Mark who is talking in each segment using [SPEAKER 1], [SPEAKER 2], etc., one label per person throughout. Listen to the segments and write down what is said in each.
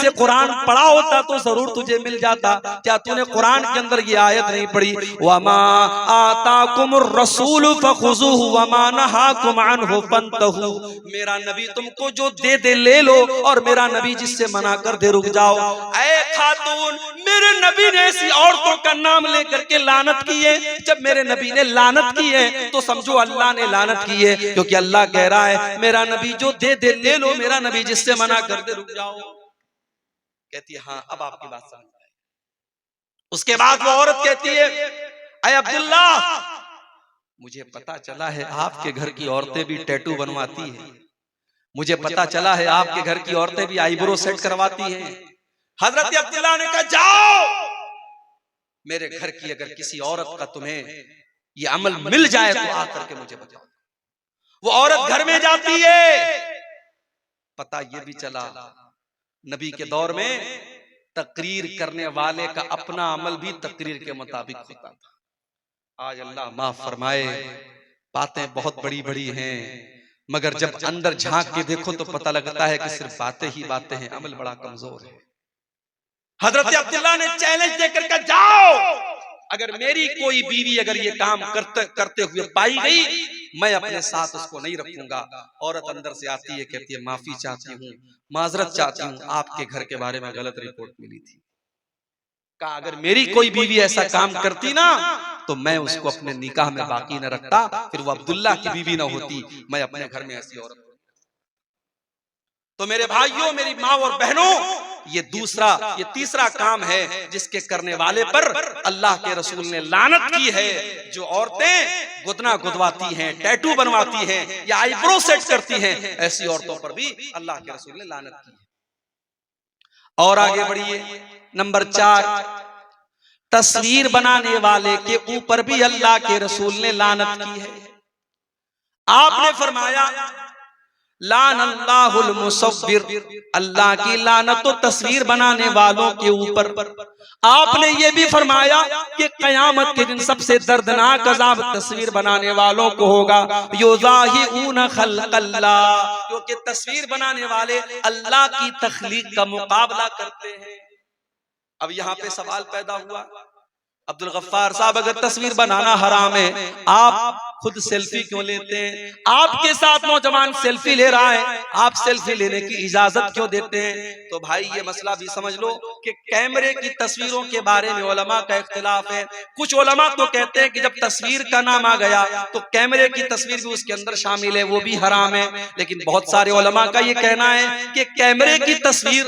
[SPEAKER 1] से कुरान पढ़ा होता तो जरूर तुझे मिल जाता। क्या तूने कुरान के अंदर ये आयत नहीं पढ़ी, वमा आताकुमुर रसूल फखुजुहु वमा नहाकुम अन्हु फंतहु। मेरा नबी तुमको जो दे दे ले लो, और मेरा नबी जिससे मना कर दे रुक जाओ। ऐ खातून, मेरे नबी ने ऐसी औरतों का नाम लेकर के लानत की है। जब मेरे नबी ने लानत की है तो समझो अल्लाह ने लानत की है, क्योंकि अल्लाह कह रहा है मेरा नबी जो दे दे ले लो, मेरा नबी जिससे मना कर दे रुक जाओ। कहती है हाँ अब आपकी बात समझ में आई। उसके बाद वो औरत कहती है, अय अब्दुल्ला, मुझे पता चला है आपके घर की औरतें भी टैटू बनवाती हैं, मुझे पता चला है आपके घर की औरतें भी आईब्रो सेट करवाती हैं। हजरत अब्दुल्ला ने कहा जाओ, मेरे घर की अगर किसी औरत का तुम्हें ये अमल मिल जाए तो आकर के मुझे बताओ। वो औरत घर में जाती है। पता ये भी चला नबी के दौर में तकरीर करने वाले का अपना अमल भी तकरीर के मुताबिक होता था। आज अल्लाह माफ फरमाए, बातें बहुत बड़ी बड़ी हैं, मगर जब अंदर झांक के देखो तो पता लगता है कि सिर्फ बातें ही बातें हैं, अमल बड़ा कमजोर है। हजरत अब्दुल्ला ने चैलेंज देकर कहा जाओ, अगर मेरी कोई बीवी अगर ये काम करते हुए पाई गई, मैं अपने साथ उसको नहीं रखूंगा। औरत अंदर से आती है, कहती है माफी चाहती हूँ, माजरत चाहती हूँ, आपके घर के बारे में गलत रिपोर्ट मिली थी। कहा अगर मेरी कोई बीवी ऐसा काम करती ना तो मैं उसको अपने निकाह में बाकी न रखता, फिर वो अब्दुल्ला की बीवी ना होती, मैं अपने घर में ऐसी औरत। तो मेरे भाइयों, मेरी माँ और बहनों, ये तीसरा काम है जिसके करने वाले पर अल्लाह के रसूल ने लानत की है। जो औरतें गुदना गुदवाती हैं, टैटू बनवाती हैं या आईब्रो सेट करती हैं, ऐसी औरतों पर भी अल्लाह के रसूल ने लानत की है। और आगे बढ़िए, नंबर 4, तस्वीर बनाने वाले के ऊपर भी अल्लाह के रसूल ने लानत की है। आपने फरमाया लानल्लाहुल मुसव्विर, अल्लाह की लानत तो तस्वीर बनाने वालों के ऊपर। आपने ये भी फरमाया कि कयामत के दिन सबसे दर्दनाक अज़ाब तस्वीर बनाने वालों को होगा। युज़ाहिऊन खल्क़ल्लाह, क्योंकि तस्वीर बनाने वाले अल्लाह की तख्लीक का मुकाबला करते हैं। अब यहाँ पे सवाल पैदा हुआ, अब्दुल गफ्फार साहब, अगर तस्वीर बनाना हराम है, आप खुद सेल्फी क्यों लेते हैं? आपके साथ नौजवान सेल्फी ले रहा है, आप सेल्फी लेने की इजाजत क्यों देते हैं? तो भाई ये मसला भी समझ लो कि कैमरे की तस्वीरों के बारे में उलमा का इख्तिलाफ है। कुछ उलमा तो कहते हैं कि जब तस्वीर का नाम आ गया तो कैमरे की तस्वीर भी उसके अंदर शामिल है, वो भी हराम है। लेकिन बहुत सारे उलमा का ये कहना है कि कैमरे की तस्वीर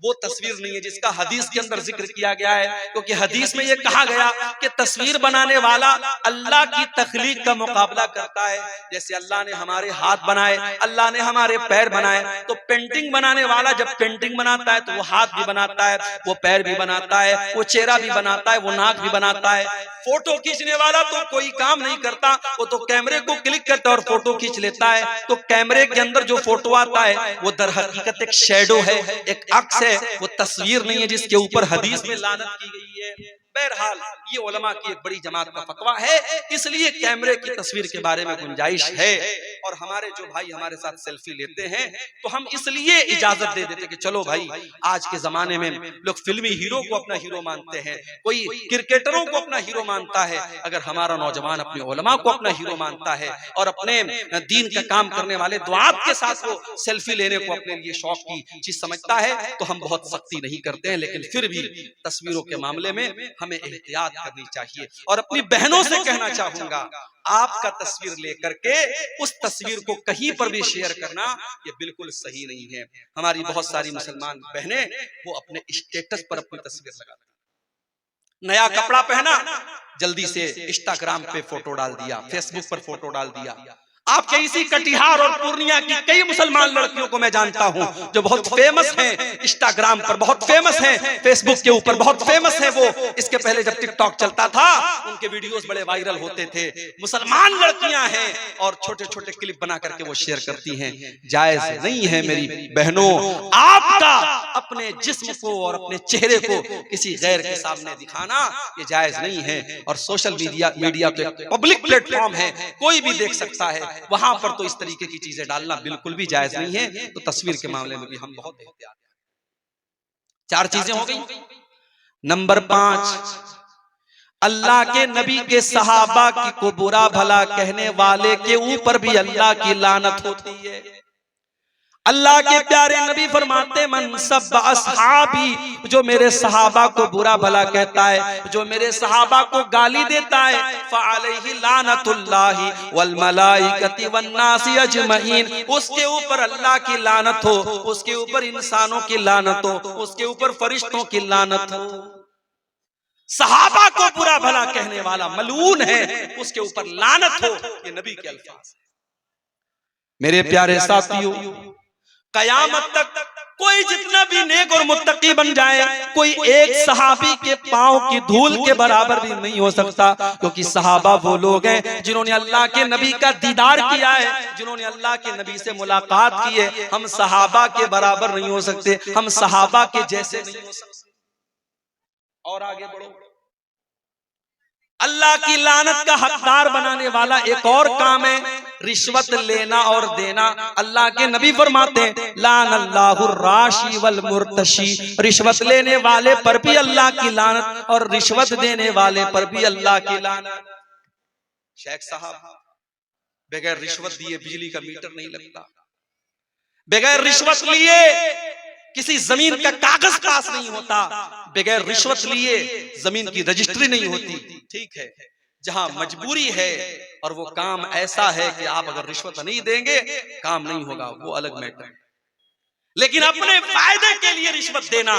[SPEAKER 1] वो तस्वीर नहीं है जिसका हदीस के अंदर जिक्र किया गया है, क्योंकि हदीस में ये कहा गया कि तस्वीर बनाने वाला अल्लाह की तख्लीक का मुकाबला करता है। जैसे अल्लाह ने हमारे हाथ बनाए, अल्लाह ने हमारे पैर बनाए, तो पेंटिंग बनाने वाला जब पेंटिंग बनाता है तो वो हाथ भी बनाता है, वो पैर भी बनाता है, वो चेहरा भी बनाता है, वो नाक भी बनाता है। फोटो खींचने वाला तो कोई काम नहीं करता, वो तो कैमरे को क्लिक करता है और फोटो खींच लेता है। तो कैमरे के अंदर जो फोटो आता है वो दर हकीकत एक शैडो है, एक अक्स है, वो तस्वीर नहीं है जिसके ऊपर हदीस में लानत की गई है। बहरहाल ये उलमा की एक बड़ी जमात का फतवा है, इसलिए कैमरे की तस्वीर के बारे में गुंजाइश है। और हमारे जो भाई हमारे साथ सेल्फी लेते हैं तो हम इसलिए इजाजत दे देते कि चलो भाई, आज के जमाने में लोग फिल्मी हीरो को अपना हीरो मानते हैं, कोई क्रिकेटरों को अपना हीरो मानता है। अगर हमारा नौजवान अपने उलमा को अपना हीरो मानता है और अपने दीन का काम करने वाले दुआत के साथ वो सेल्फी लेने को अपने लिए शौक की चीज समझता है तो हम बहुत सख्ती नहीं करते हैं। लेकिन फिर भी तस्वीरों के मामले में हमें एहतियात करनी चाहिए। और अपनी बहनों से कहना चाहूंगा, आपका तस्वीर लेकर के उस तस्वीर को कहीं पर भी शेयर करना ये बिल्कुल सही नहीं है। हमारी बहुत सारी मुसलमान बहनें वो अपने स्टेटस पर अपनी तस्वीर लगाती, नया कपड़ा पहना, जल्दी से इंस्टाग्राम पे फोटो डाल दिया, फेसबुक पर फोटो डाल दिया। आपके इसी कटिहार और पूर्णिया की कई मुसलमान लड़कियों को मैं जानता हूं जो बहुत फेमस हैं, इंस्टाग्राम पर बहुत फेमस हैं, फेसबुक के ऊपर बहुत फेमस है। वो इसके पहले जब टिकटॉक चलता था उनके वीडियोस बड़े वायरल होते थे। मुसलमान लड़कियां हैं और छोटे छोटे क्लिप बना करके वो शेयर करती हैं। जायज नहीं है मेरी बहनों, आपका अपने जिस्म को और अपने चेहरे को किसी गैर के सामने दिखाना ये जायज नहीं है। और सोशल मीडिया तो एक पब्लिक प्लेटफॉर्म है, कोई भी देख सकता है, वहां पर तो इस तरीके की चीजें डालना बिल्कुल भी जायज नहीं है। तो तस्वीर के मामले में भी हम बहुत एहतियात 4 चीजें हो गई। नंबर 5, अल्लाह के नबी के सहाबा की को बुरा भला कहने वाले के ऊपर भी अल्लाह की लानत होती है। अल्लाह के प्यारे नबी फरमाते मन सब असहाबी, जो मेरे सहाबा को बुरा भला कहता है, जो मेरे सहाबा को गाली देता है, फअलैहि लानतुल्लाहि वल मलाइकति वन नासि अजमईन, उसके ऊपर अल्लाह की लानत हो, उसके ऊपर इंसानों की लानत हो, उसके ऊपर फरिश्तों की लानत हो। सहाबा को बुरा भला कहने वाला मलून है, उसके ऊपर लानत हो, ये नबी के अल्फाज। मेरे प्यारे साथियों, कयामत तक कोई जितना भी नेक और मुत्तकी बन जाए, कोई एक सहाबी के पांव की धूल के बराबर भी नहीं हो सकता, क्योंकि सहाबा वो लोग हैं जिन्होंने अल्लाह के नबी का दीदार किया है, जिन्होंने अल्लाह के नबी से मुलाकात की है। हम सहाबा के बराबर नहीं हो सकते, हम सहाबा के जैसे नहीं हो सकते। और आगे बढ़ो। अल्लाह की लानत का हकदार बनाने वाला एक और काम है रिश्वत लेना और देना। अल्लाह के नबी फरमाते हैं लानल्लाहु राशि वल मुर्तशी, रिश्वत लेने वाले पर भी अल्लाह की लानत और रिश्वत देने वाले पर भी अल्लाह की लानत। शेख साहब, बगैर रिश्वत दिए बिजली का मीटर नहीं लगता, बगैर रिश्वत लिए किसी जमीन का कागज पास नहीं होता, बगैर रिश्वत लिए जमीन की रजिस्ट्री नहीं होती। ठीक है, जहां मजबूरी है और वो काम ऐसा है कि आप अगर रिश्वत नहीं देंगे काम नहीं होगा, वो अलग मैटर। लेकिन अपने फायदे के लिए रिश्वत देना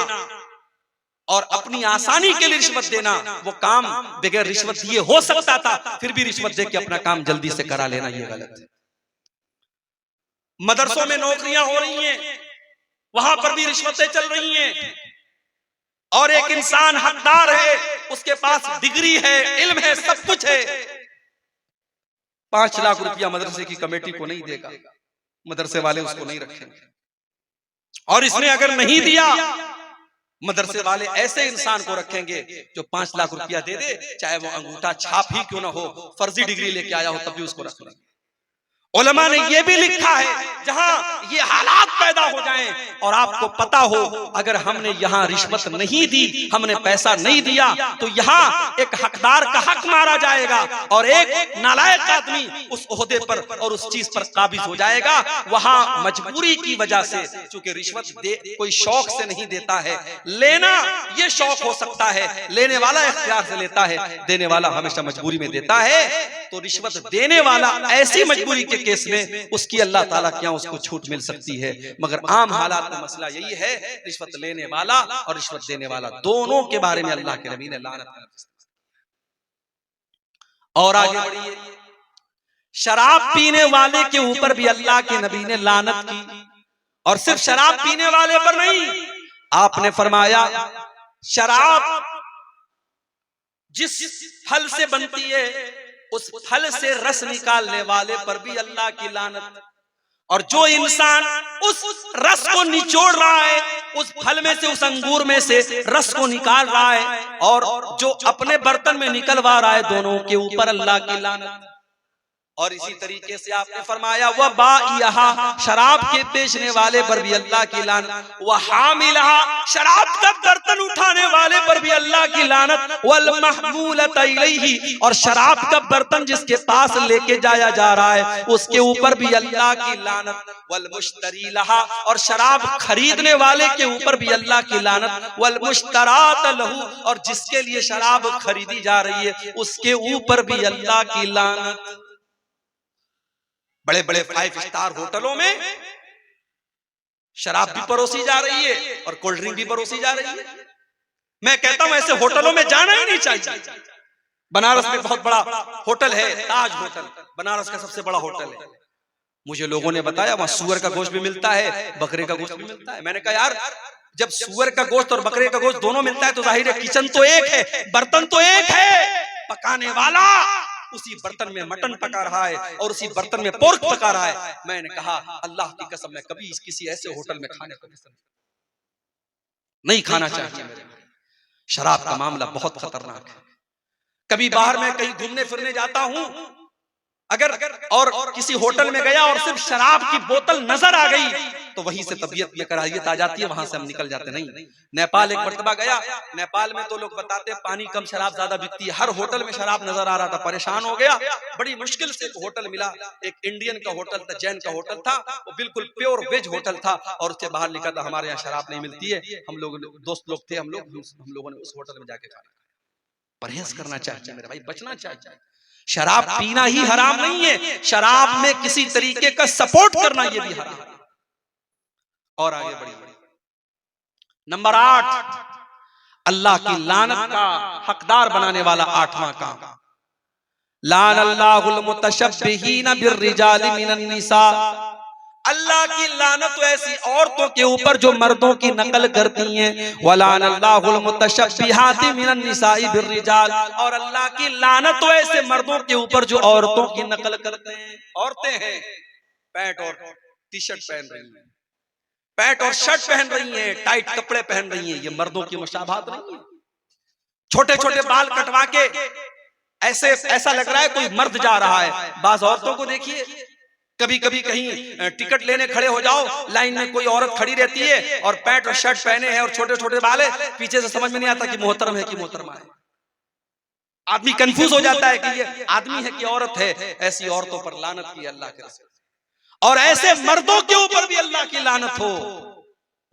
[SPEAKER 1] और अपनी आसानी के लिए रिश्वत देना, वो काम बगैर रिश्वत दिए हो सकता था, फिर भी रिश्वत दे के अपना काम जल्दी से करा लेना, ये गलत है। मदरसों में नौकरियां हो रही हैं, वहां पर भी रिश्वतें चल रही हैं, और एक इंसान हकदार है, उसके पास डिग्री है, इल्म है, सब कुछ है, 5 लाख रुपया मदरसे की कमेटी को नहीं देगा, मदरसे वाले उसको नहीं रखेंगे। और इसने अगर नहीं दिया, मदरसे वाले ऐसे इंसान को रखेंगे जो 5 लाख रुपया दे दे, चाहे वो अंगूठा छाप ही क्यों ना हो, फर्जी डिग्री लेके आया हो, तब भी उसको रख लेंगे। उलमा ने यह भी लिखा है, जहां ये हालात पैदा हो जाएं और आपको पता हो अगर हमने यहां रिश्वत नहीं दी, हमने पैसा नहीं दिया, तो यहां एक हकदार का हक मारा जाएगा और एक नालायक आदमी उस ओहदे पर और उस चीज पर काबिज हो जाएगा। वहां मजबूरी की वजह से, चूंकि रिश्वत कोई शौक से नहीं देता है, लेना ये शौक हो सकता है, लेने वाला इख्तियार से लेता है, देने वाला हमेशा मजबूरी में देता है। तो रिश्वत देने वाला ऐसी मजबूरी के केस में उसकी अल्लाह ताला क्या उसको छूट मिल सकती है, मगर आम हालात में मसला यही है, रिश्वत लेने वाला और रिश्वत देने वाला दोनों के बारे में अल्लाह के नबी ने लानत की। और आगे बढ़िए, शराब पीने वाले के ऊपर भी अल्लाह के नबी ने लानत की, और सिर्फ शराब पीने वाले पर नहीं, आपने फरमाया शराब जिस फल से बनती है उस फल से रस निकालने वाले पर भी अल्लाह की लानत। और जो इंसान उस रस को निचोड़ रहा है, उस फल में से, उस अंगूर में से रस को निकाल रहा है, और जो अपने बर्तन में निकलवा रहा है, दोनों के ऊपर अल्लाह की लानत। और इसी तरीके से आपने फरमाया वह बाइहा, शराब के बेचने वाले पर भी अल्लाह की लानत, वह हामिलहा, शराब का बर्तन उठाने वाले पर भी अल्लाह की लानत, वल महमूलत इलैहि, और शराब का बर्तन जिसके पास लेके जाया जा रहा है उसके ऊपर भी अल्लाह की लानत, वल मुश्तरी लहा, और शराब खरीदने वाले के ऊपर भी अल्लाह की लानत, वल मुश्तरात लहू, और जिसके लिए शराब खरीदी जा रही है उसके ऊपर भी अल्लाह की लानत। बड़े बड़े 5 स्टार होटलों में शराब भी परोसी जा रही है और कोल्ड ड्रिंक भी परोसी जा रही है। मैं कहता हूं ऐसे होटलों में जाना ही नहीं चाहिए। बनारस में बहुत बड़ा होटल है, ताज होटल, बनारस का सबसे बड़ा होटल है। मुझे लोगों ने बताया वहां सुअर का गोश्त भी मिलता है, बकरे का गोश्त भी मिलता है। मैंने कहा यार, जब सुअर का गोश्त और बकरे का गोश्त दोनों मिलता है तो जाहिर है किचन तो एक है, बर्तन तो एक है, पकाने वाला उसी बर्तन में मटन पका रहा है और उसी बर्तन में पोर्क पका रहा है। मैंने कहा अल्लाह की कसम, मैं कभी किसी ऐसे होटल में खाने को नहीं खाना चाहिए। शराब का मामला बहुत खतरनाक है। कभी बाहर में कहीं घूमने फिरने जाता हूं, अगर और किसी होटल में गया और सिर्फ शराब की बोतल नजर आ गई तो वहीं से तबीयत में कराहियत आ जाती है, वहां से हम निकल जाते नहीं। नेपाल एक मर्तबा गया, नेपाल में तो लोग बताते हैं पानी कम शराब ज्यादा बिकती है, हर होटल में शराब नजर आ रहा था, परेशान हो गया। बड़ी मुश्किल से एक होटल मिला, एक इंडियन का होटल था, जैन का होटल था, वो बिल्कुल प्योर वेज होटल था, और उससे बाहर लिखा था हमारे यहाँ शराब नहीं मिलती है। हम लोग दोस्त लोग थे, हम लोगों ने उस होटल में जाके खाना। परहेज करना चाहिए मेरे भाई, बचना चाहिए। शराब पीना ही हराम नहीं है, शराब में किसी तरीके का सपोर्ट करना ये भी हराम है। और आगे बढ़िए, नंबर 8, अल्लाह की लानत का हकदार बनाने वाला 8वां काम, लान अल्लाहुल मुतशब्बिहीन बिर्रिजालि मिनन निसा। अल्लाह की लानत तो ऐसी औरतों के ऊपर जो मर्दों की नकल करती हैं, वलान अल्लाहुल मुतशब्बिहाति मिनन निसाई बिर्रिजाल, और अल्लाह की लानत तो ऐसे मर्दों के ऊपर जो औरतों की नकल करते हैं। औरतें हैं, पैंट और टी शर्ट पहन रही हैं, पैंट और शर्ट पहन रही हैं, टाइट कपड़े पहन रही हैं, ये मर्दों की मुशाबाहत नहीं है। छोटे छोटे बाल कटवा के ऐसा लग रहा है कोई मर्द जा रहा है। बाज औरतों को देखिए, कभी कभी कहीं टिकट लेने खड़े हो जाओ, लाइन में कोई औरत खड़ी रहती है और पैंट और शर्ट पहने हैं और छोटे छोटे बाल है, पीछे से समझ में नहीं आता कि मोहतरम है कि मोहतरमा है। आदमी कंफ्यूज हो जाता है कि ये आदमी है कि औरत है। ऐसी औरतों पर लानत की अल्लाह के रसूल, और ऐसे मर्दों के ऊपर भी अल्लाह की लानत हो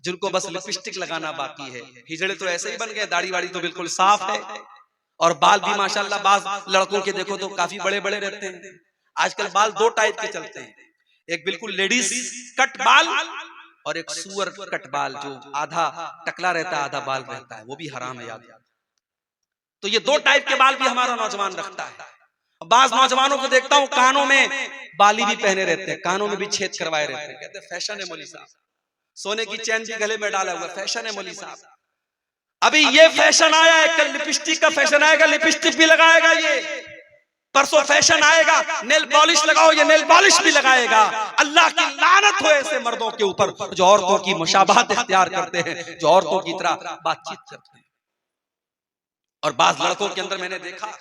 [SPEAKER 1] जिनको बस लिपस्टिक लगाना बाकी है। हिजड़े तो ऐसे ही बन गए, दाढ़ी वाड़ी तो बिल्कुल साफ है, और बाल भी माशाल्लाह बाज लड़कों के देखो तो काफी बड़े बड़े रहते हैं। आजकल बाल 2 टाइप के चलते हैं, एक बिल्कुल लेडीज कट बाल और एक सुअर कट बाल, जो आधा टकला रहता है आधा बाल रहता है, वो भी हराम है याद। तो ये 2 टाइप के बाल भी हमारा नौजवान रखता है। बाज नौजवानों को देखता हूँ कानों में बाली भी पहने रहते हैं, कानों में भी छेद करवाए रहते हैं, कहते हैं फैशन है मौलवी साहब, सोने की चैन भी गले में डाला हुआ, फैशन है मौलवी साहब। अभी ये फैशन आया है, कल लिपस्टिक का फैशन आएगा, लिपस्टिक भी लगाएगा ये, परसों फैशन आएगा नेल पॉलिश लगाओ, ये नेल पॉलिश भी लगाएगा। अल्लाह की लानत हो ऐसे मर्दों के ऊपर जो औरतों की मुशाबहत इख्तियार करते हैं, जो औरतों की तरह बातचीत करते हैं। और बाज लड़कों के अंदर मैंने देखा,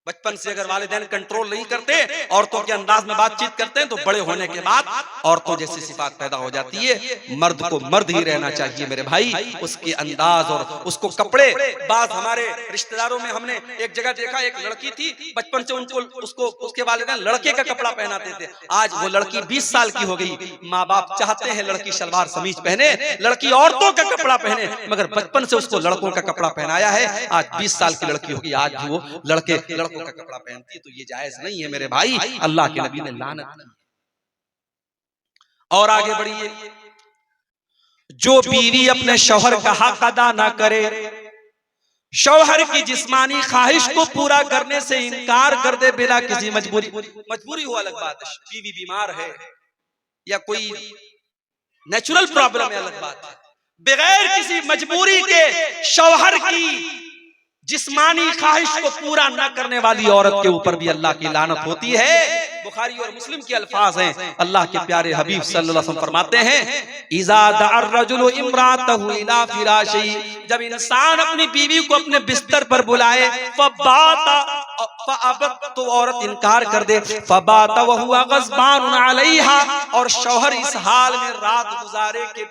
[SPEAKER 1] बचपन से अगर वालिदैन कंट्रोल नहीं करते, औरतों के अंदाज में बातचीत करते हैं, तो बड़े होने के बाद औरतों जैसी सिफात पैदा हो जाती है। मर्द को मर्द ही रहना चाहिए मेरे भाई, उसके अंदाज और उसको कपड़े। बात हमारे रिश्तेदारों में हमने एक जगह देखा, एक लड़की थी, बचपन से उसको उसके वालिदैन लड़के का कपड़ा पहनाते थे। आज वो लड़की 20 साल की हो गई, माँ बाप चाहते हैं लड़की सलवार समीज पहने, लड़की औरतों का कपड़ा पहने, मगर बचपन से उसको लड़कों का कपड़ा पहनाया है। आज 20 साल की लड़की होगी, आज भी वो लड़कों का कपड़ा पहनती है, तो ये जायज नहीं है मेरे भाई, अल्लाह के नबी ने लानत की। और आगे बढ़िए, जो बीवी अपने शौहर का हक अदा ना करे, शौहर की जिस्मानी ख्वाहिश को पूरा करने से इनकार कर दे बिना किसी मजबूरी हो अलग बात है, बीवी बीमार है या कोई नेचुरल प्रॉब्लम है अलग बात है, बगैर किसी मजबूरी के शौहर की जिस्मानी ख्वाहिश को पूरा न करने वाली औरत के ऊपर भी अल्लाह की लानत होती है। बुखारी और मुस्लिम के अल्फाज हैं, अल्लाह के प्यारे हबीब सल्लल्लाहु अलैहि वसल्लम फरमाते हैं, इज़ा दअर रजुलु इम्रातहु इला फिराशी, जब इंसान अपनी बीवी को अपने बिस्तर पर बुलाए, फअबत, तो औरत इनकार कर दे, फबात वहुवा गज़बान अलैहा, और शौहर इस हाल में रात गुजारे के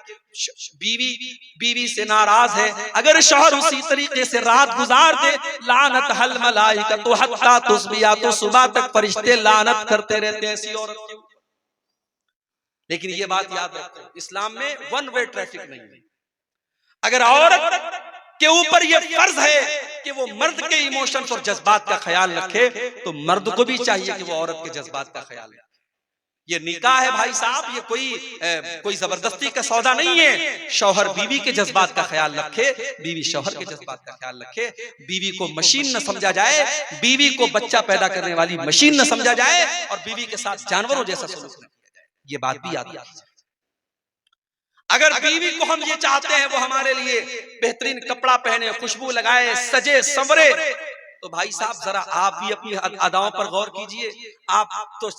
[SPEAKER 1] बीवी से नाराज है। अगर शौहर उसी तरीके से रात गुजार दे, लानत हल मलाइकतु हत्ता तुस्बिया, तो सुबह तक फरिश्ते लानत करते रहते हैं ऐसी औरत के। लेकिन ये बात याद रखो, इस्लाम में 1 वे ट्रैफिक नहीं है। अगर औरत के ऊपर ये फर्ज है कि वो मर्द के इमोशंस और जज्बात का ख्याल रखे, तो मर्द को भी चाहिए कि वो औरत के जज्बात का ख्याल रखे। ये निकाह है भाई साहब, ये कोई जबरदस्ती का सौदा नहीं है। शौहर बीवी के जज्बात का ख्याल रखे, बीवी शौहर के जज्बात का ख्याल रखे। बीवी को मशीन न समझा जाए, बीवी को बच्चा पैदा करने वाली मशीन न समझा जाए, और बीवी के साथ जानवरों जैसा सलूक न किया जाए। ये बात भी याद रखिए। अगर बीवी को हम ये चाहते हैं वो हमारे लिए बेहतरीन कपड़ा पहने, खुशबू लगाए, सजे संवरे, तो भाई साहब जरा आप भी अपनी अदाओं पर गौर कीजिए। आप तो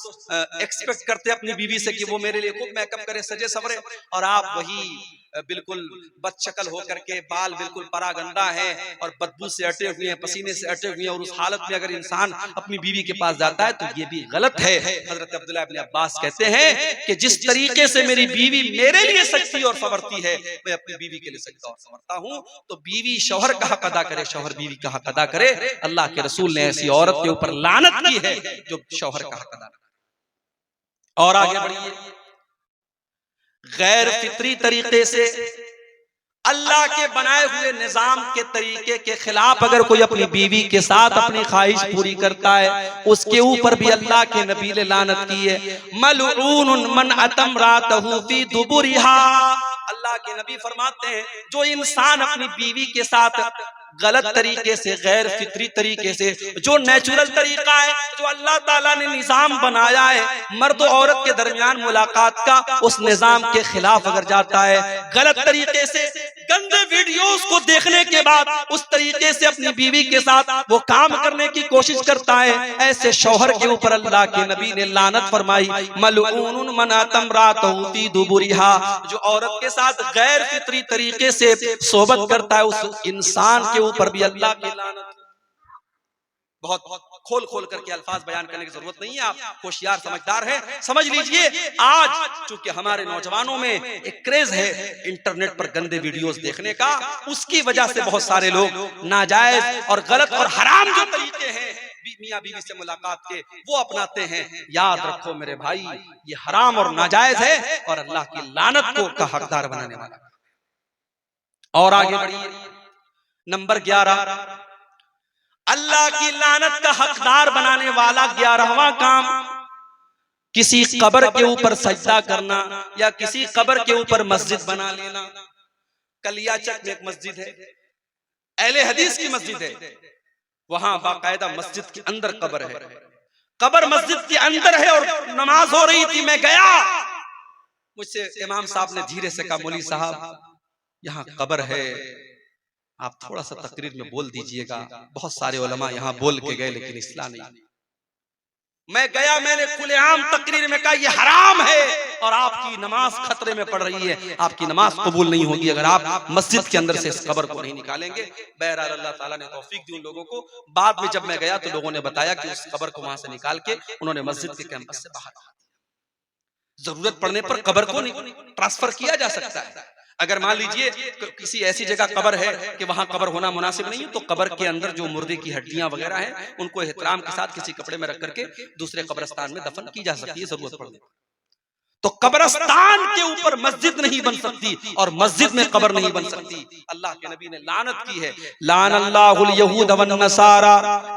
[SPEAKER 1] एक्सपेक्ट करते हैं अपनी बीवी से कि वो मेरे लिए खूब मेकअप करे, सजे संवरे, और आप वही बिल्कुल बदशक्ल होकर के, बाल बिल्कुल परागंदा है और बदबू से अटे हुए हैं, पसीने से अटे हुए हैं, और उस हालत में अगर इंसान अपनी बीवी के पास जाता है तो ये भी गलत है। हजरत अब्दुल्लाह इब्न अब्बास कहते हैं कि जिस तरीके से मेरी बीवी मेरे लिए सजती और संवरती है, मैं अपनी बीवी के लिए सजता और संवरता हूं। तो बीवी शौहर का हक अदा करे, शौहर बीवी का हक अदा करे। अल्लाह के रसूल ने ऐसी औरत के ऊपर लानत की है जो शौहर का हक अदा करे। और आगे बढ़िए, गैर फितरी तरीके से अल्लाह के बनाए हुए निजाम के तरीके के खिलाफ अगर कोई अपनी बीवी के साथ अपनी ख्वाहिश पूरी करता है, उसके ऊपर भी अल्लाह के नबी ने लानत की है। मलऊन मन अतम रातहु फी दुबुरिहा, अल्लाह के नबी फरमाते हैं जो इंसान अपनी बीवी के साथ गलत तरीके से, गैर फितरी तरीके से, जो नेचुरल तरीका है, जो अल्लाह ताला ने निजाम बनाया है मर्द और औरत के दरमियान मुलाकात का, उस निजाम के खिलाफ अगर जाता है, गलत तरीके से गंदे वीडियोस को देखने के बाद उस तरीके से अपनी बीवी के साथ वो काम करने की कोशिश करता है, ऐसे शौहर के ऊपर अल्लाह के नबी ने लानत फरमाई। मलऊन मन अतम रातहु फी दुबुरिहा, जो औरत के साथ गैर फितरी तरीके से सोबत करता है, उस इंसान के ऊपर भी अल्लाह की लानत। बहुत खोल खोल करके अल्फाज बयान करने की जरूरत नहीं है, आप होशियार समझदार हैं, समझ लीजिए। आज चूंकि हमारे नौजवानों में एक क्रेज है इंटरनेट पर गंदे वीडियोस देखने का, उसकी वजह से बहुत सारे लोग नाजायज और गलत और हराम जो तरीके हैं मियां बीवी से मुलाकात के, वो अपनाते हैं। याद रखो मेरे भाई, ये हराम और नाजायज है और अल्लाह की लानत को का हकदार बनाने वाला। और आगे बढ़िए, नंबर 11, अल्लाह की लानत का हकदार बनाने वाला 11वां काम, किसी कब्र के ऊपर सजदा करना या किसी कब्र के ऊपर मस्जिद बना लेना। कलियाचक में एक मस्जिद है, अहले हदीस की मस्जिद है, वहां बाकायदा मस्जिद के अंदर कब्र है, कब्र मस्जिद के अंदर है और नमाज हो रही थी, मैं गया, मुझसे इमाम साहब ने धीरे से कहा, मौलवी साहब यहाँ कब्र है, आप थोड़ा सा तकरीर में बोल दीजिएगा। बहुत सारे उलमा यहाँ बोल के गए लेकिन इस्लाह नहीं। मैं गया, मैंने खुलेआम तकरीर में कहा ये हराम है और आपकी नमाज खतरे में पड़ रही है, आपकी नमाज कबूल नहीं होगी अगर आप मस्जिद के अंदर से इस कब्र को नहीं निकालेंगे। बहरहाल अल्लाह ताला ने तौफीक दी उन लोगों को। बाद में जब मैं गया तो लोगों ने बताया कि उस कब्र को वहां से निकाल के उन्होंने मस्जिद के कैंपस से बाहर, जरूरत पड़ने पर कब्र को ट्रांसफर किया जा सकता है। अगर मान लीजिए किसी ऐसी जगह कब्र है कि वहां कब्र होना मुनासिब नहीं है, तो कब्र के अंदर जो मुर्दे की हड्डियां वगैरह हैं उनको एहतराम के साथ किसी कपड़े में रख करके दूसरे कब्रिस्तान में दफन की जा सकती है, जरूरत पड़ने पर। तो कब्रिस्तान के ऊपर मस्जिद नहीं बन सकती और मस्जिद में कब्र नहीं बन सकती। अल्लाह के नबी ने लानत की है, लानल्लाहुल यहूद वन नसारा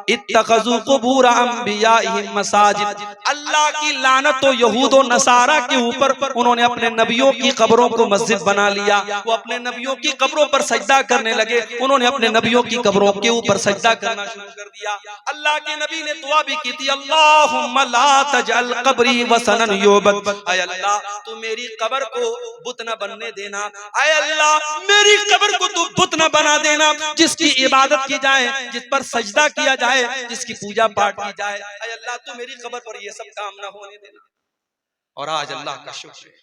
[SPEAKER 1] इत्तखज़ू कुबूर अंबियाइहिम मसाजिद। अल्लाह की लानत तो यहूद और नसारा के ऊपर, उन्होंने अपने नबियों की कब्रों को मस्जिद बना लिया, वो अपने नबियों की कब्रों पर सजदा करने लगे, उन्होंने अपने नबियों की कब्रों के ऊपर सजदा करना शुरू कर दिया। अल्लाह के नबी ने दुआ भी की थी, अल्लाहुम्मा ला तजअल कब्री वसनन युबद, अल्लाह तू मेरी कब्र को बुत न बनने देना, आय अल्लाह मेरी कब्र को तू बुत न बना देना, जिसकी इबादत की जाए, जिस पर सजदा किया जाए, जिसकी पूजा पाठ की जाए, आय अल्लाह तू मेरी कब्र पर ये सब काम न होने देना। और आज अल्लाह का शुक्र है,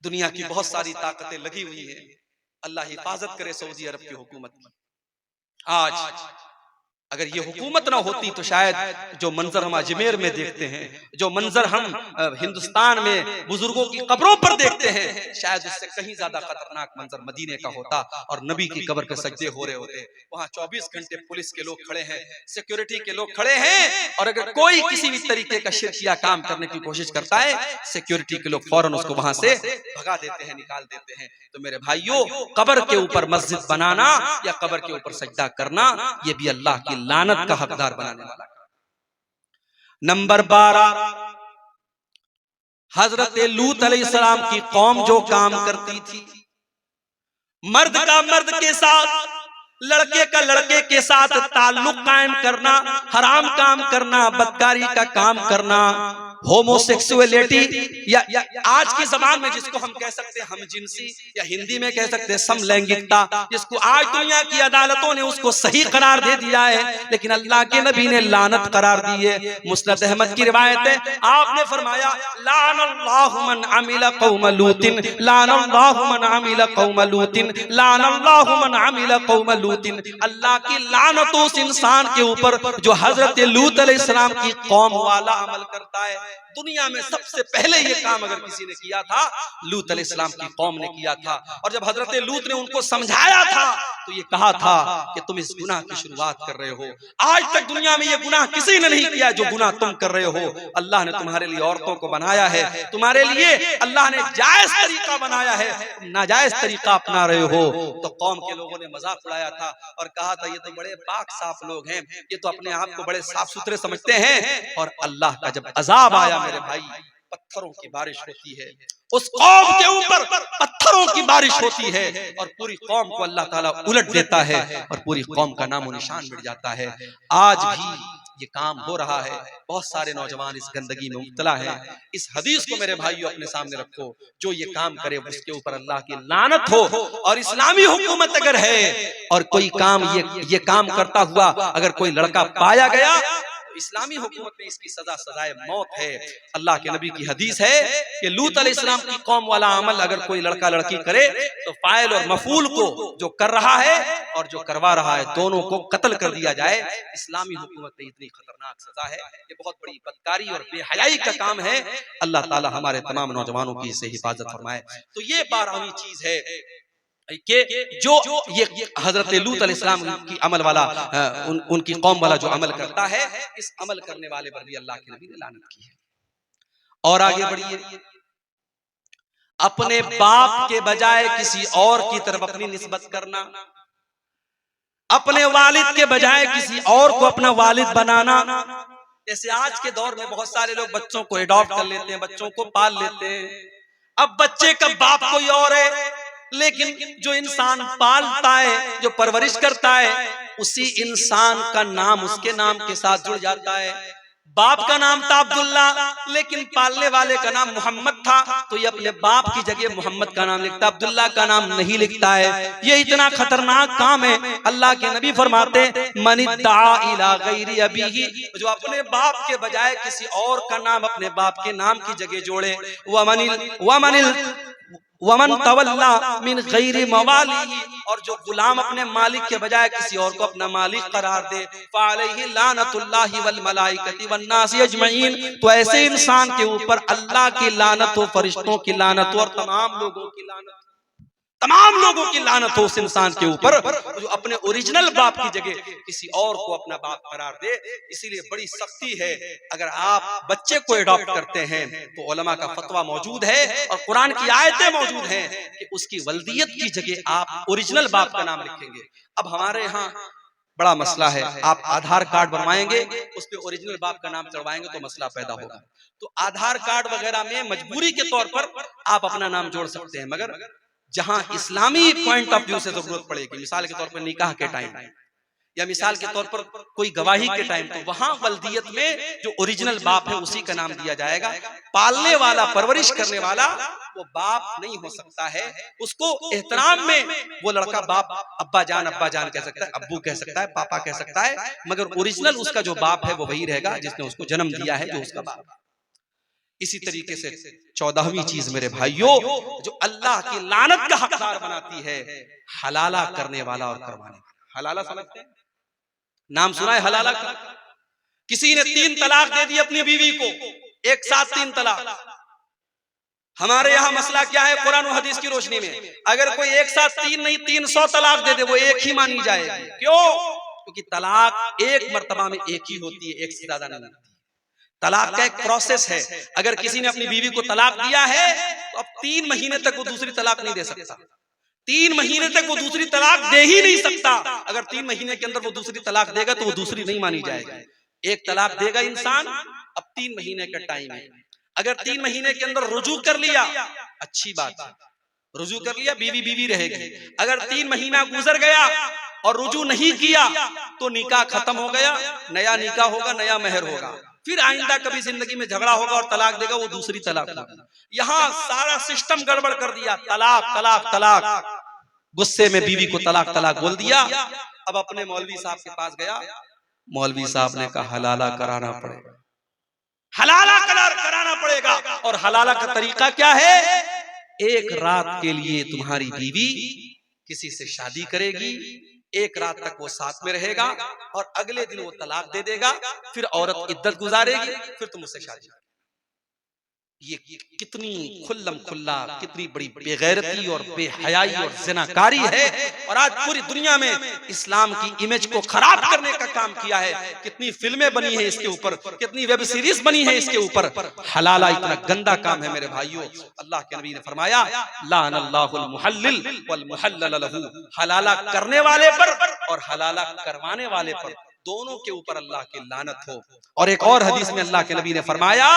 [SPEAKER 1] दुनिया की बहुत सारी ताकतें लगी हुई है, अल्लाह हिफाजत करे सऊदी अरब की हुकूमत की। आज अगर ये हुकूमत ना होती तो शायद जो मंजर हम अजमेर में देखते हैं, जो मंजर हम हिंदुस्तान में बुजुर्गों की कब्रों पर देखते हैं, शायद उससे कहीं ज्यादा खतरनाक मंजर मदीने का होता और नबी की कब्र पे सजदे हो रहे होते। वहां 24 घंटे पुलिस के लोग खड़े हैं, सिक्योरिटी के लोग खड़े हैं, और अगर कोई किसी भी तरीके का शिरकिया काम करने की कोशिश करता है, सिक्योरिटी के लोग फौरन उसको वहां से भगा देते हैं, निकाल देते हैं। तो मेरे भाइयों, कब्र के ऊपर मस्जिद बनाना या कब्र के ऊपर सजदा करना, ये भी अल्लाह की लानत का हकदार बनाने वाला। नंबर 12, हजरत लूत अलैहिस्सलाम की कौम जो काम करती थी, मर्द का मर्द के साथ, लड़के का लड़के के साथ ताल्लुक कायम करना, हराम काम करना, बदकारी का काम करना, होमोसेक्सुअलिटी या आज की जबान में जिसको हम कह सकते हैं हमजिनसी, या हिंदी में कह सकते हैं समलैंगिकता, जिसको आज दुनिया की अदालतों ने उसको सही करार दे दिया है, लेकिन अल्लाह के नबी ने लानत करार दी है। मुस्नद अहमद की रिवायत है, आपने फरमाया लानल्लाहु मन अमिला कौम लूतिन, लानल्लाहु मन अमिला कौम लूतिन, लानल्लाहु मन अमिला कौम लूतिन। अल्लाह की लानत उस इंसान के ऊपर जो हजरत लूत अलैहिस्सलाम की कौम वाला अमल करता है। दुनिया में सबसे पहले ये काम अगर किसी ने किया था, लूत अलैहिस्सलाम की कौम ने किया था। और जब हजरत लूत ने उनको समझाया था तो ये कहा था कि तुम इस गुनाह की शुरुआत कर रहे हो। आज तक दुनिया में ये गुनाह किसी ने नहीं किया जो गुनाह तुम कर रहे हो। अल्लाह ने तुम्हारे लिए औरतों को बनाया है, तुम्हारे लिए अल्लाह ने जायज तरीका बनाया है, तुम नाजायज तरीका अपना रहे हो। तो कौम के लोगों ने मजाक उड़ाया था और कहा था ये तो बड़े पाक साफ लोग हैं, ये तो अपने आप को बड़े साफ सुथरे समझते हैं। और अल्लाह का जब अजाब आया मेरे भाई, पत्थरों की बारिश होती है, उस कौम के ऊपर पत्थरों की बारिश होती है और पूरी कौम को अल्लाह ताला उलट देता है और पूरी कौम का नामो निशान मिट जाता है। आज भी ये काम हो रहा है, बहुत सारे नौजवान इस गंदगी में मुब्तला है। इस हदीस को मेरे भाइयों अपने सामने रखो, जो ये काम करे उसके ऊपर अल्लाह की लानत हो। और इस्लामी हुकूमत अगर है और कोई काम ये काम करता हुआ अगर कोई लड़का पाया गया, इस्लामी हुकूमत में इसकी सजा सजाए मौत है। अल्लाह के नबी की हदीस है कि लूत अलैहिस्सलाम की कौम वाला अमल अगर कोई लड़का लड़की करे तो फाइल और मफूल को, जो कर रहा है और जो करवा रहा है, दोनों को कत्ल कर दिया जाए। इस्लामी हुकूमत में इतनी खतरनाक सजा है, ये बहुत बड़ी बदकारी और बेहयाई का काम है। अल्लाह ताला हमारे तमाम नौजवानों की इससे हिफाजत फरमाए। तो ये 12वीं चीज है कि जो ये हजरत लूत अलैहिस्सलाम की अमल वाला उनकी कौम वाला जो अमल करता है, इस अमल करने वाले पर भी अल्लाह के नबी ने लानत की है। और आगे बढ़िए, अपने बाप के बजाय किसी और की तरफ अपनी निस्बत करना, अपने वालिद के बजाय किसी और को अपना वालिद बनाना। जैसे आज के दौर में बहुत सारे लोग बच्चों को एडॉप्ट कर लेते हैं, बच्चों को पाल लेते हैं। अब बच्चे का बाप कोई और है, लेकिन जो इंसान पालता है, जो परवरिश करता है, उसी इंसान का नाम उसके नाम के साथ जुड़ जाता है। बाप का नाम था अब्दुल्ला, लेकिन पालने वाले का नाम मोहम्मद था, तो ये अपने बाप की जगह मोहम्मद का नाम लिखता, अब्दुल्ला का नाम नहीं लिखता है। ये इतना खतरनाक काम है। अल्लाह के नबी फरमाते मनिद्दा इला गैरि अबीही, जो अपने बाप के बजाय किसी और का नाम अपने बाप के नाम की जगह जोड़े, वमन तवल्ला मिन गैरि मवालिही, और जो गुलाम अपने मालिक के बजाय किसी और को अपना मालिक करार दे, फ़अलैहि लानतुल्लाहि वल मलाइकति वन नासि अजमईन, तो ऐसे इंसान के ऊपर अल्लाह की लानत हो, फरिश्तों की लानत हो और तमाम लोगों की लानत, तमाम लोगों की लानत हो उस इंसान के ऊपर जो अपने ओरिजिनल बाप की जगह किसी और को अपना बाप करार दे। इसीलिए बड़ी सख्ती है। अगर आप बच्चे को एडॉप्ट करते हैं तो उलमा का फतवा मौजूद है और कुरान की आयतें मौजूद हैं कि उसकी वल्दियत की जगह आप ओरिजिनल बाप का नाम लिखेंगे। अब हमारे यहाँ बड़ा मसला है, आप आधार कार्ड बनवाएंगे, उस पे ओरिजिनल बाप का नाम चढ़वाएंगे तो मसला पैदा होगा। तो आधार कार्ड वगैरह में मजबूरी के तौर पर आप अपना नाम जोड़ सकते हैं, मगर जहां इस्लामी पॉइंट ऑफ व्यू से जरूरत पड़ेगी, मिसाल के तौर पर निकाह के टाइम या मिसाल के तौर पर कोई गवाही के टाइम, तो वहां वल्दियत में जो ओरिजिनल बाप है उसी का नाम दिया जाएगा। पालने वाला, परवरिश करने वाला वो बाप नहीं हो सकता है। उसको एहतराम में वो लड़का बाप, अब्बा जान कह सकता है, अब्बू कह सकता है, पापा कह सकता है, मगर ओरिजिनल उसका जो बाप है वो वही रहेगा जिसने उसको जन्म दिया है, जो उसका बाप। इसी तरीके से 14वीं चीज मेरे भाइयों जो अल्लाह की लानत का हकदार बनाती है, हलाला करने वाला और करवाने वाला। हलाला समझते हैं? नाम सुना है हलाला का? किसी ने 3 तलाक दे दी अपनी बीवी को, एक साथ 3 तलाक। हमारे यहाँ मसला क्या है कुरान और हदीस की रोशनी में? अगर कोई एक साथ 3 नहीं 300 तलाक दे दे वो एक ही मानी जाएगी। क्यों? क्योंकि तलाक एक मर्तबा में एक ही होती है, एक से ज्यादा नहीं होती। तलाक का एक प्रोसेस है। अगर किसी ने अपनी बीवी को तलाक दिया है तो अब 3 महीने तक वो दूसरी तलाक नहीं दे सकता। 3 महीने तक वो दूसरी तलाक दे ही नहीं सकता। अगर 3 महीने के अंदर वो दूसरी तलाक देगा तो वो दूसरी नहीं मानी जाएगी। एक तलाक देगा इंसान, अब 3 महीने का टाइम है। अगर 3 महीने के अंदर रुजू कर लिया, अच्छी बात है, रुजू कर लिया, बीवी बीवी रहेगी। अगर 3 महीना गुजर गया और रुजू नहीं किया तो निकाह खत्म हो गया, नया निकाह होगा, नया मेहर होगा। फिर आइंदा कभी जिंदगी में झगड़ा होगा और तलाक देगा, वो दूसरी तलाक होगी। यहाँ सारा सिस्टम गड़बड़ कर दिया, तलाक तलाक तलाक। गुस्से में बीवी को तलाक तलाक बोल दिया। अब अपने मौलवी साहब के पास गया, मौलवी साहब ने कहा हलाला कराना पड़ेगा, हलाला कराना पड़ेगा। और हलाला का तरीका क्या है? एक रात के लिए तुम्हारी बीवी किसी से शादी करेगी, एक रात तक वो साथ में रहेगा और अगले दिन वो तलाक दे देगा, फिर औरत इद्दत गुजारेगी, फिर तुम उससे शादी। ये कितनी खुल्लम खुल्ला, कितनी बड़ी बेगैरती और बेहयाई और ज़िनाकारी है। और आज पूरी दुनिया में इस्लाम की इमेज को खराब करने का काम किया है। कितनी फिल्में बनी है इसके ऊपर, कितनी वेब सीरीज बनी है इसके ऊपर। हलाला इतना गंदा काम है मेरे भाइयों। अल्लाह के नबी ने फरमाया लानल्लाहुल मुहल्लिल वल मुहल्लल लहू, हलाला करने वाले पर और हलाला करवाने वाले पर, दोनों के ऊपर अल्लाह की लानत हो। और एक और हदीस में अल्लाह के नबी ने फरमाया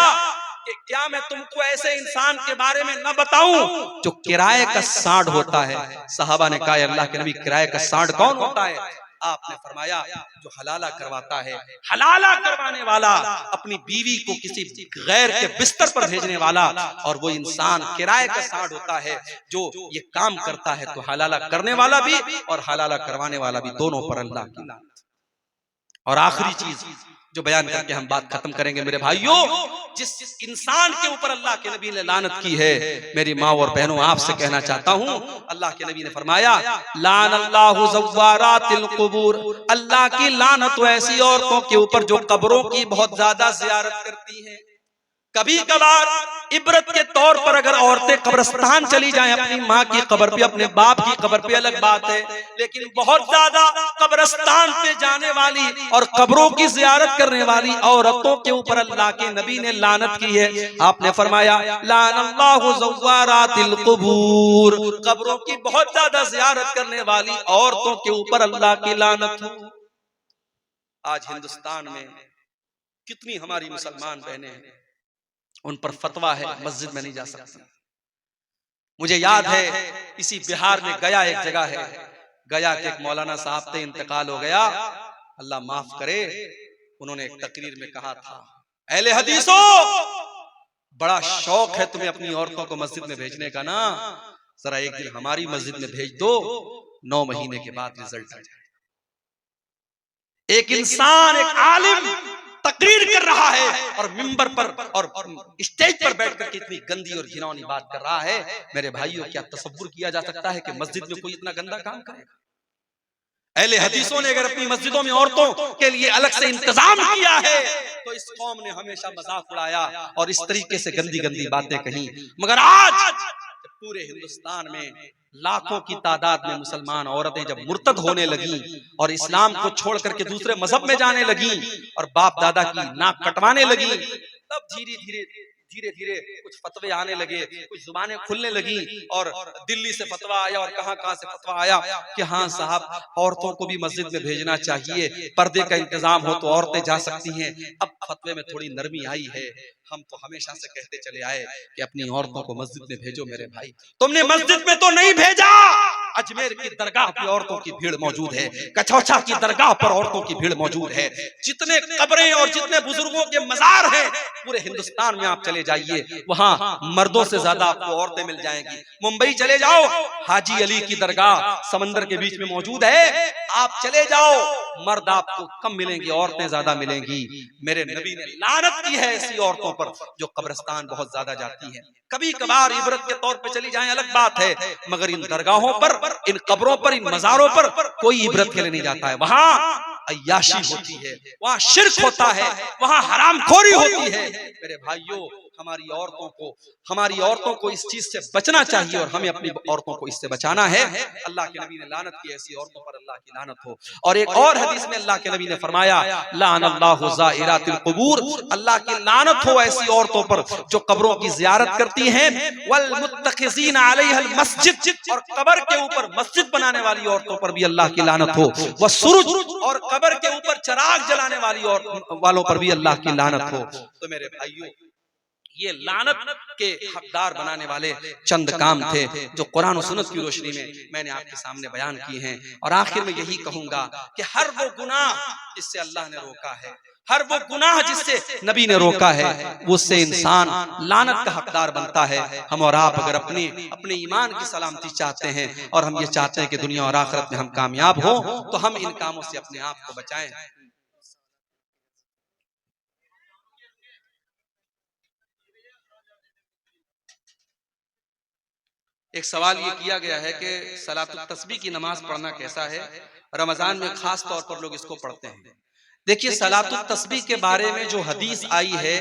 [SPEAKER 1] कि क्या मैं तुमको ऐसे इंसान के बारे में न बताऊं जो किराए का सांड होता है? सहाबा ने कहा अल्लाह के नबी, किराए का सांड कौन होता है? आपने फरमाया जो हलाला करवाता है। हलाला करवाने वाला अपनी बीवी को किसी गैर के बिस्तर पर भेजने वाला, और वो इंसान किराए का सांड होता है जो ये काम करता है। तो हलाला करने वाला भी और हलाला करवाने वाला भी, दोनों पर अल्लाह की लानत। और आखिरी चीज जो बयान करके हम बात खत्म करेंगे मेरे भाइयों, जिस इंसान के ऊपर अल्लाह के नबी ने लानत की है, मेरी माँ और बहनों आपसे कहना चाहता हूँ, अल्लाह के नबी ने फरमाया लानल्लाहु ज़व्वारातिल क़ुबूर, अल्लाह की लानत ऐसी औरतों के ऊपर जो कब्रों की बहुत ज्यादा ज़ियारत करती हैं। कभी कभार इबरत के तौर पर अगर औरतें कब्रिस्तान चली जाएं, अपनी माँ की कब्र पे, अपने बाप की कब्र पे, अलग बात है, लेकिन बहुत ज्यादा कब्रिस्तान पे जाने वाली और कब्रों की जियारत करने वाली औरतों के ऊपर अल्लाह के नबी ने लानत की है। आपने फरमाया लानल्लाहु ज़व्वारातिल क़ुबूर, कब्रों की बहुत ज्यादा जियारत करने वाली औरतों के ऊपर अल्लाह की लानत हो। आज हिंदुस्तान में कितनी हमारी मुसलमान बहनें हैं, उन पर फतवा है मस्जिद में नहीं जा सकती। मुझे याद है इसी बिहार में गया एक जगह है, गया के एक मौलाना साहब थे, इंतकाल हो गया, अल्लाह माफ करे। उन्होंने एक तकरीर में कहा था, अहले हदीसों, बड़ा शौक है तुम्हें अपनी औरतों को मस्जिद में भेजने का ना, जरा एक दिन हमारी मस्जिद में भेज दो, 9 महीने के बाद रिजल्ट आ जाए। एक इंसान, एक आलिम तकरीर कर रहा है और मिंबर पर और स्टेज पर बैठकर के इतनी गंदी और घिनौनी बात कर रहा है। मेरे भाइयों, क्या तसव्वुर किया जा सकता है कि मस्जिद में कोई इतना गंदा काम करेगा? अहले हदीसों ने अगर अपनी मस्जिदों में औरतों के लिए अलग से इंतजाम किया है तो इस कौम ने हमेशा मजाक उड़ाया और इस तरीके से गंदी गंदी बातें कही। मगर आज पूरे हिंदुस्तान में लाखों की तादाद में मुसलमान औरतें जब मुर्तद होने लगी और इस्लाम को छोड़ करके दूसरे मजहब में जाने लगी और बाप दादा की नाक कटवाने लगी, तब धीरे धीरे कुछ फतवे आने लगे, कुछ जुबानें खुलने लगी और दिल्ली से फतवा आया और कहां से फतवा आया कि हाँ साहब, औरतों को भी मस्जिद में भेजना चाहिए, पर्दे का इंतजाम हो तो औरतें जा सकती हैं। अब फतवे में थोड़ी नरमी आई है। हम तो हमेशा से कहते चले आए कि अपनी औरतों को मस्जिद में भेजो। मेरे भाई, तुमने मस्जिद में तो नहीं भेजा, अजमेर की दरगाह पर औरतों की भीड़ मौजूद है, कचौछा की दरगाह पर औरतों की भीड़ मौजूद है, जितने कब्रें और जितने बुजुर्गों के मजार हैं पूरे हिंदुस्तान में आप चले जाइए, वहां मर्दों से ज्यादा आपको औरतें मिल जाएंगी। मुंबई चले जाओ, हाजी अली की दरगाह समंदर के बीच में मौजूद है, आप चले जाओ, मर्द आपको कम मिलेंगे, औरतें ज्यादा मिलेंगी। मेरे नबी ने लानत की है ऐसी औरतों पर जो कब्रिस्तान बहुत ज्यादा जाती हैं। कभी कभार इबरत के तौर पे चली जाएं, अलग बात है, मगर इन दरगाहों पर, इन कब्रों पर, इन मजारों पर कोई इबरत के लिए नहीं जाता है। वहां अय्याशी होती है, वहां शिर्क होता है, वहां हरामखोरी होती है। मेरे भाइयों, हमारी औरतों को इस चीज से बचना चाहिए और हमें अपनी औरतों को इससे बचाना है। अल्लाह के नबी ने लानत की, ऐसी औरतों पर अल्लाह की लानत हो। और एक और हदीस में अल्लाह के नबी ने फरमाया लानल्लाहु ज़ाइरातिल क़ुबूर, अल्लाह की लानत हो ऐसी औरतों पर जो कब्रों की ज़ियारत करती हैं, वल मुत्तखिज़ीना अलैहल मस्जिद, और कब्र के ऊपर मस्जिद बनाने वाली औरतों पर भी अल्लाह की लानत हो। वस्सुरुज, और कब्र के ऊपर चिराग जलाने वालों पर भी अल्लाह की लानत हो। तो मेरे भाइयों, ये लानत के हकदार बनाने वाले चंद काम थे जो कुरान और सुन्नत की रोशनी में मैंने आपके सामने बयान किए हैं। और आखिर में यही कहूंगा कि हर वो गुनाह जिससे अल्लाह ने रोका है, हर वो गुनाह जिससे नबी ने रोका है उससे इंसान लानत का हकदार बनता है। हम और आप अगर अपने ईमान की सलामती चाहते हैं और हम ये चाहते हैं कि दुनिया और आखिरत में हम कामयाब हो, तो हम इन कामों से अपने आप को बचाएं। एक सवाल ये किया गया है कि सलातुत तस्बीह की नमाज पढ़ना कैसा है? रमजान में खास तौर पर लोग इसको पढ़ते हैं। देखिए, सलातुत तस्बीह के बारे में जो हदीस आई है,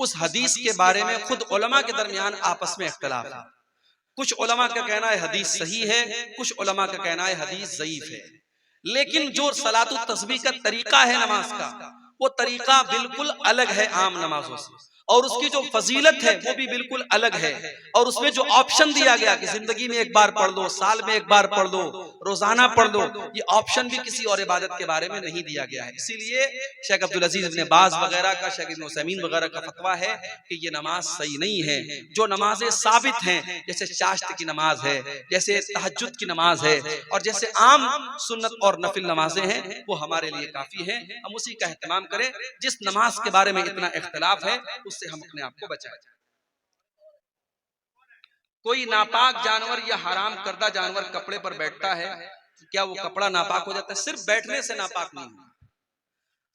[SPEAKER 1] उस हदीस के बारे में खुद उलमा के दरमियान आपस में इख्तिलाफ है। कुछ उलमा का कहना है हदीस सही है, कुछ उलमा का कहना है हदीस ज़ईफ है। लेकिन जो सलातुत तस्बीह का तरीका है नमाज का, वो तरीका बिल्कुल अलग है आम नमाजों से, और उसकी जो फजीलत है वो भी बिल्कुल अलग है। और उसमें जो ऑप्शन दिया गया कि जिंदगी में एक बार पढ़ लो, साल में एक बार पढ़ लो, रोजाना पढ़ लो, ये ऑप्शन भी किसी और इबादत के बारे में नहीं दिया गया है। इसीलिए शेख अब्दुल अजीज इब्न बाज वगैरह का, शेख इब्न उसैमीन वगैरह का फतवा है कि ये नमाज सही नहीं है। जो नमाजें साबित हैं, जैसे चाश्त की नमाज है, जैसे तहज्जुद की नमाज है, और जैसे आम सुन्नत और नफिल नमाजें हैं, वो हमारे लिए काफी हैं। हम उसी का एहतमाम करें। जिस नमाज के बारे में इतना इख्तिलाफ है, उससे हम अपने आप को बचाएं। कोई नापाक जानवर या हराम करदा जानवर कपड़े पर बैठता है, क्या वो कपड़ा नापाक हो जाता है? सिर्फ बैठने से नापाक नहीं होता।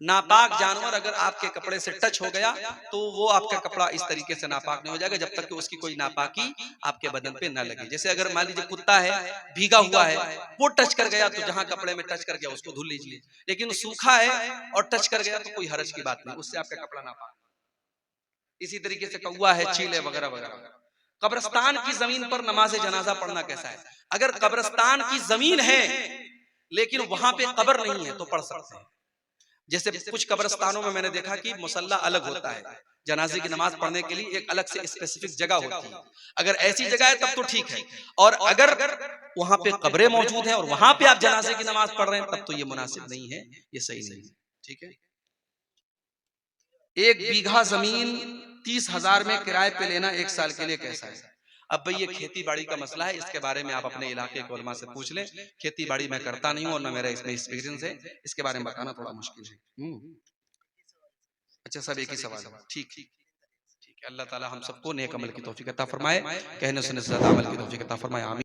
[SPEAKER 1] नापाक जानवर अगर आपके कपड़े से टच हो गया तो वो आपका कपड़ा इस तरीके से नापाक नहीं हो जाएगा जब तक कि उसकी कोई नापाकी आपके बदन पे न लगे। जैसे अगर मान लीजिए कुत्ता है, भीगा हुआ है, वो टच कर गया तो जहां कपड़े में टच कर गया उसको धुल लीजिए। लेकिन सूखा है और टच कर गया तो कोई हरज की बात नहीं, उससे आपका कपड़ा नापाक। इसी तरीके से कौवा है, चील है, वगैरह वगैरह। कब्रिस्तान की जमीन पर नमाज जनाजा पढ़ना कैसा है? अगर कब्रिस्तान की जमीन है लेकिन वहां पे कब्र नहीं है तो पढ़ सकते हैं। जैसे कुछ कब्रिस्तानों में मैंने देखा कि मुसल्ला अलग होता है, जनाजे की नमाज पढ़ने के लिए एक अलग से स्पेसिफिक जगह होती है। अगर ऐसी जगह है तब तो ठीक है, और अगर वहां पे कब्रें मौजूद है और वहां पे आप जनाजे की नमाज पढ़ रहे हैं तब तो ये मुनासिब नहीं है, ये सही नहीं है। ठीक है। 1 बीघा जमीन 30,000 में किराए पे लेना 1 साल के लिए कैसा है? अब भाई ये खेती बाड़ी का मसला है, इसके बारे में आप अपने इलाके के उलमा से पूछ लें। खेती बाड़ी मैं करता नहीं हूँ और ना मेरा इसमें एक्सपीरियंस है, इसके बारे में बताना थोड़ा मुश्किल है। अच्छा, सब एक ही सवाल है। ठीक ठीक ठीक है। अल्लाह ताला हम सबको नेक अमल की तौफीक अता फरमाए, कहने सुनने से ज़्यादा अमल की तौफीक अता फरमाए। आमीन।